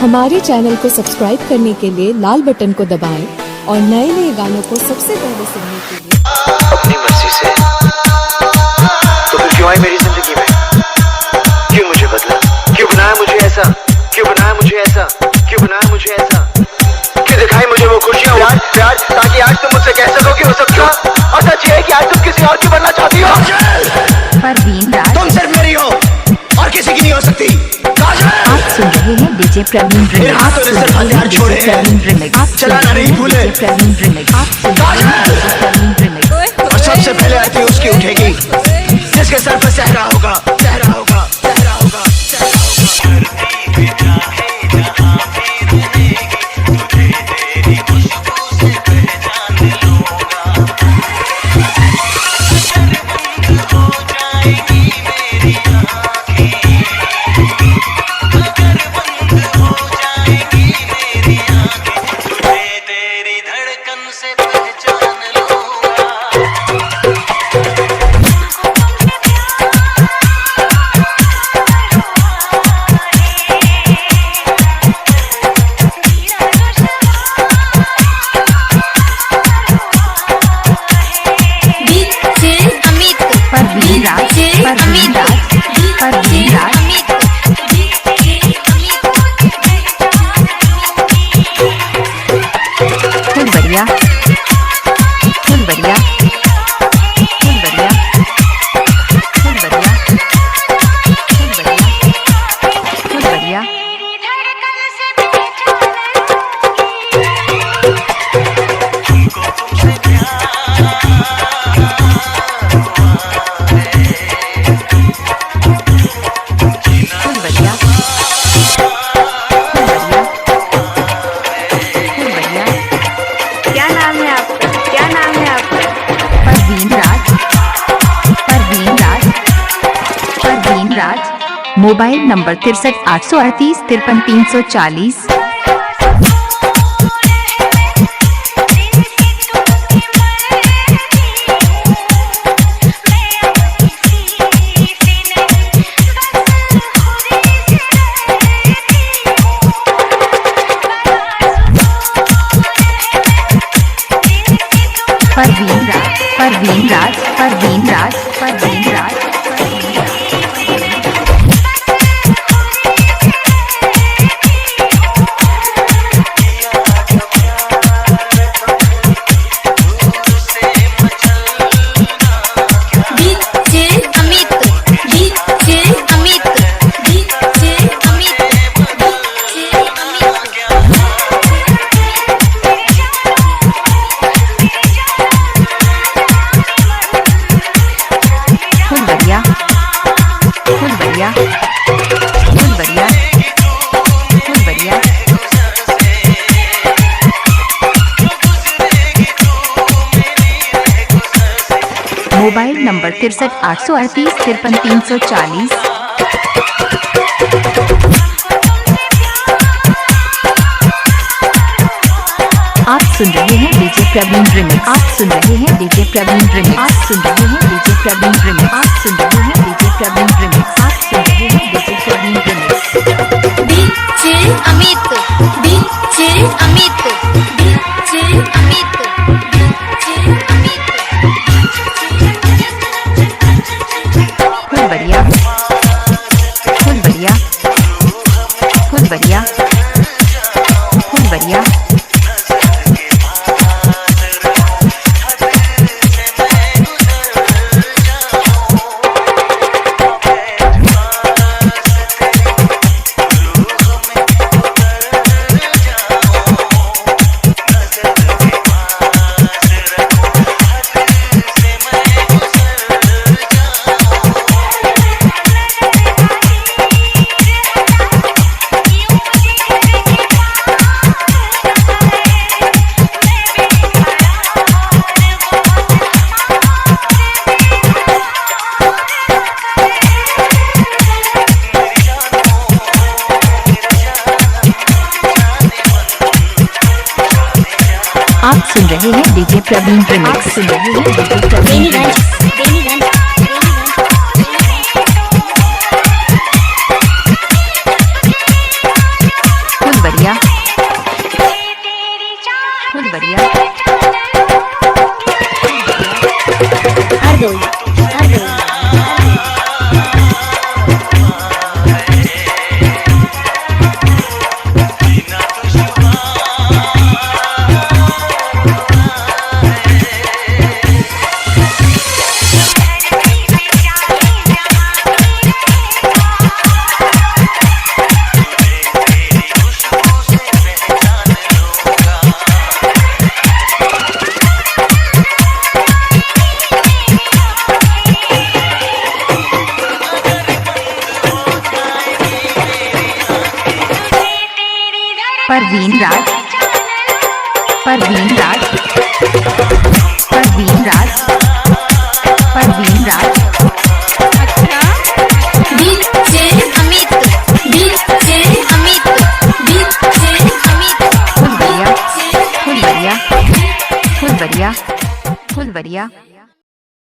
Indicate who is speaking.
Speaker 1: हमारे चैनल को सब्सक्राइब करने के लिए लाल बटन को दबाएं और नए नए गानों को सबसे पहले सुनने के लिए
Speaker 2: अपनी मर्जी से। तो फिर क्यों आई मेरी जिंदगी में? क्यों मुझे बदला? क्यों बनाया मुझे ऐसा? क्यों बनाया मुझे ऐसा? क्यों बनाया मुझे ऐसा? क्यों दिखाई मुझे वो खुशियाँ प्यार प्यार, ताकि आज तुम मुझसे कह सको कि हो सकता। और सच ये है कि आज तुम किसी और की बनना चाहती हो।
Speaker 3: परवीन राज,
Speaker 2: तुम सिर्फ मेरी हो और किसी की नहीं हो सकती।
Speaker 3: आप सुन रहे हैं डीजे प्रवीण रिमिक्स।
Speaker 2: हाथों ने सिर्फ हथियार छोड़े हैं, चलाना नहीं भूले।
Speaker 3: प्रवीण रिमिक्स। आप सुन रहे हैं डीजे प्रवीण रिमिक्स।
Speaker 2: और सबसे पहले आती उसकी उठेगी जिसके सर पर सहरा होगा, सहरा होगा, सहरा होगा, सहरा होगा।
Speaker 3: परवीन राज, परवीन राज, परवीन राज। फुल बढ़िया, फुल बढ़िया, फुल बढ़िया, फुल बढ़िया, फुल बढ़िया, फुल बढ़िया। Mobile number 63 838 53 340। Parveen Raj, Parveen Raj, Parveen Raj, Parveen Raj. Mobile number 63 838 53 340। आप सुन रहे हैं डीजे प्रवीण रिमिक्स। आप सुन रहे हैं डीजे प्रवीण रिमिक्स। आप सुन रहे हैं डीजे प्रवीण रिमिक्स। आप सुन रहे हैं डीजे प्रवीण रिमिक्स। आप सुन रहे हैं DJ Praveen remix.
Speaker 4: DJ Amit, DJ Amit, DJ Amit, DJ Amit.
Speaker 3: Full बढ़िया, फुल बढ़िया, फुल बढ़िया, फुल बढ़िया। आप सुन रहे हैं डीजे प्रवीण रिमिक्स। आप सुन रहे हैं DJ Praveen remix. Full Parveen Raj, Parveen Raj, Parveen Raj, Parveen Raj.
Speaker 4: DJ Amit, DJ Amit, DJ Amit.
Speaker 3: फुलवरिया, फुलवरिया, फुलवरिया, फुलवरिया।